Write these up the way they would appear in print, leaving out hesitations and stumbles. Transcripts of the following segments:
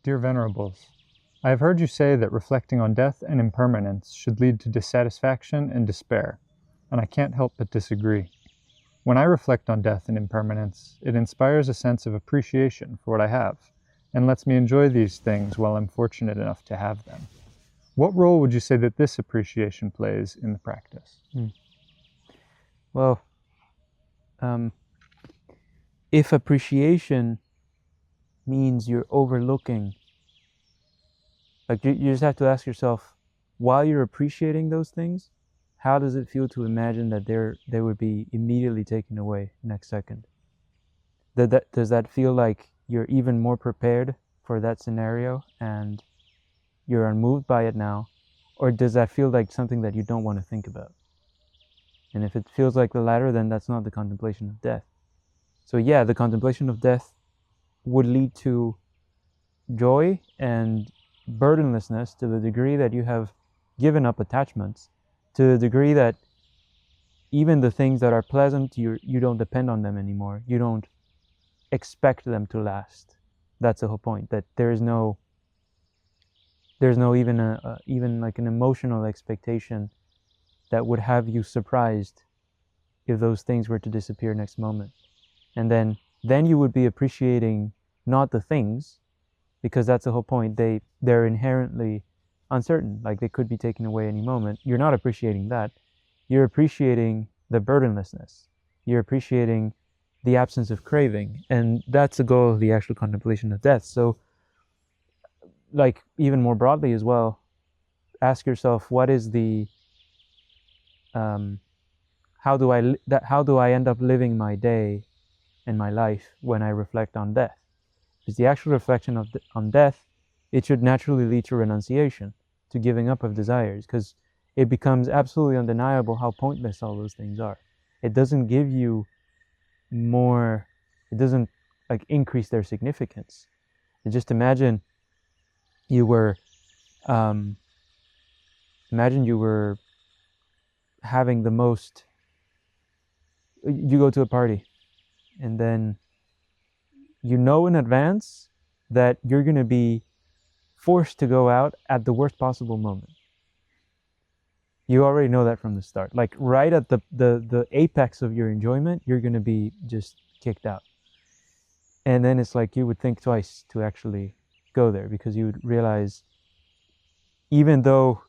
Dear Venerables, I have heard you say that reflecting on death and impermanence should lead to dissatisfaction and despair, and I can't help but disagree. When I reflect on death and impermanence, it inspires a sense of appreciation for what I have, and lets me enjoy these things while I'm fortunate enough to have them. What role would you say that this appreciation plays in the practice? Well, if appreciation means you're overlooking, like you just have to ask yourself, while you're appreciating those things, how does it feel to imagine that they would be immediately taken away next second? Does that feel like you're even more prepared for that scenario and you're unmoved by it now? Or does that feel like something that you don't want to think about? And if it feels like the latter, then that's not the contemplation of death. So yeah, the contemplation of death would lead to joy and burdenlessness to the degree that you have given up attachments, to the degree that even the things that are pleasant, you don't depend on them anymore. You don't expect them to last. That's the whole point, that there's no even like an emotional expectation that would have you surprised if those things were to disappear next moment. And then you would be appreciating not the things, because that's the whole point. They're inherently uncertain, like they could be taken away any moment. You're not appreciating that. You're appreciating the burdenlessness. You're appreciating the absence of craving, and that's the goal of the actual contemplation of death. So, like, even more broadly as well, ask yourself, what is the how do I end up living my day and my life when I reflect on death? Because the actual reflection on death, it should naturally lead to renunciation, to giving up of desires, because it becomes absolutely undeniable how pointless all those things are. It doesn't give you more, it doesn't like increase their significance. And just imagine you were having the most, you go to a party and then you know in advance that you're going to be forced to go out at the worst possible moment. You already know that from the start. Like right at the apex of your enjoyment, you're going to be just kicked out. And then it's like you would think twice to actually go there, because you would realize even the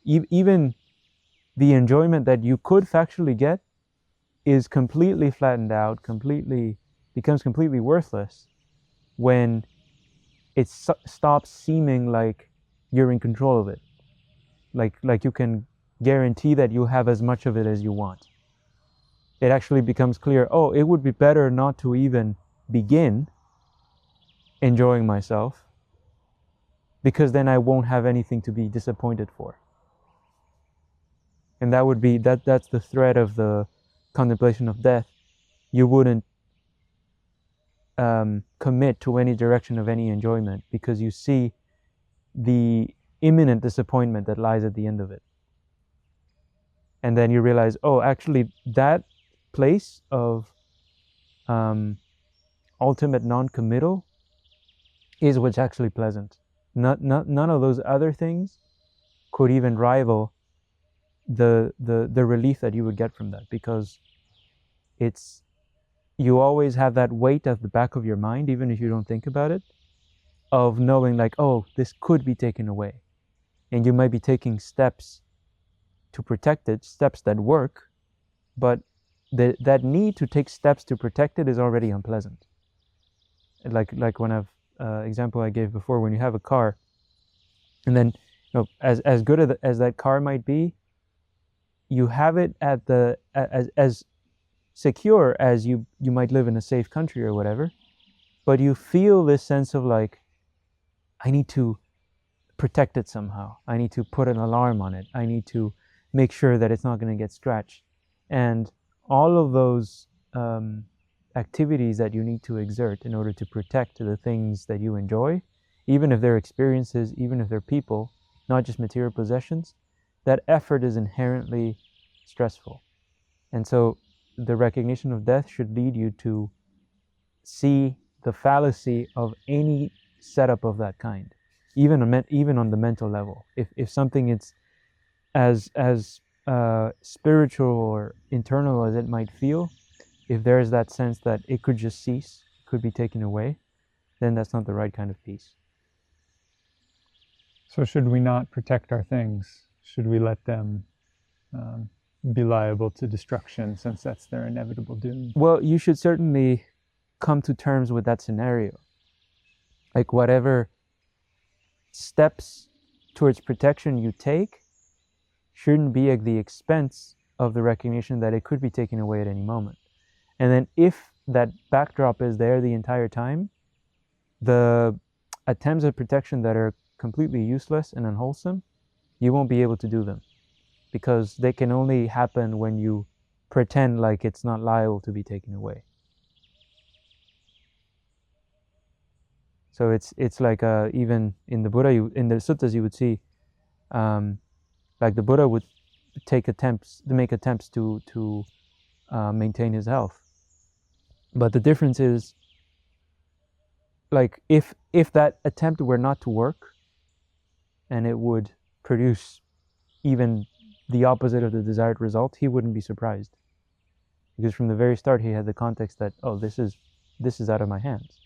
enjoyment that you could factually get is completely flattened out, becomes completely worthless when it stops seeming like you're in control of it. Like you can guarantee that you have as much of it as you want. It actually becomes clear, oh, it would be better not to even begin enjoying myself, because then I won't have anything to be disappointed for. And that's the thread of the contemplation of death. You wouldn't commit to any direction of any enjoyment because you see the imminent disappointment that lies at the end of it. And then you realize, oh, actually that place of ultimate non-committal is what's actually pleasant. None of those other things could even rival the relief that you would get from that, because you always have that weight at the back of your mind, even if you don't think about it, of knowing like, oh, this could be taken away. And you might be taking steps to protect it, steps that work, but that need to take steps to protect it is already unpleasant. Like when example I gave before, when you have a car, and then as good as that car might be, you have it at as secure as you might live in a safe country or whatever, but you feel this sense of like, I need to protect it somehow. I need to put an alarm on it. I need to make sure that it's not going to get scratched. And all of those activities that you need to exert in order to protect the things that you enjoy, even if they're experiences, even if they're people, not just material possessions, that effort is inherently stressful. And so the recognition of death should lead you to see the fallacy of any setup of that kind. even on the mental level. If something is as spiritual or internal as it might feel, if there is that sense that it could just cease, could be taken away, then that's not the right kind of peace. So should we not protect our things? Should we let them be liable to destruction, since that's their inevitable doom? Well, you should certainly come to terms with that scenario. Like, whatever steps towards protection you take shouldn't be at the expense of the recognition that it could be taken away at any moment. And then if that backdrop is there the entire time, the attempts at protection that are completely useless and unwholesome, you won't be able to do them, because they can only happen when you pretend like it's not liable to be taken away. So it's like even in the Buddha, in the suttas, you would see like the Buddha would make attempts to maintain his health. But the difference is, like, if that attempt were not to work, and it would produce even the opposite of the desired result, he wouldn't be surprised, because from the very start he had the context that, oh, this is out of my hands.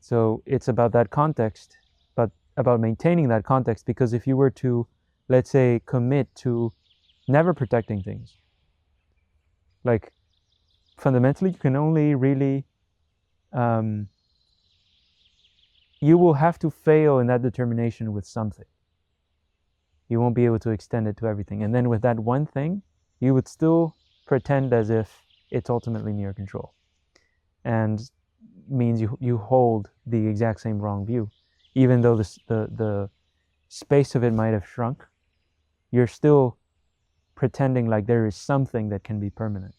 So it's about that context, but about maintaining that context, because if you were to, let's say, commit to never protecting things, like, fundamentally you can only really you will have to fail in that determination with something. You won't be able to extend it to everything. And then with that one thing, you would still pretend as if it's ultimately in your control. And means you hold the exact same wrong view. Even though the space of it might have shrunk, you're still pretending like there is something that can be permanent.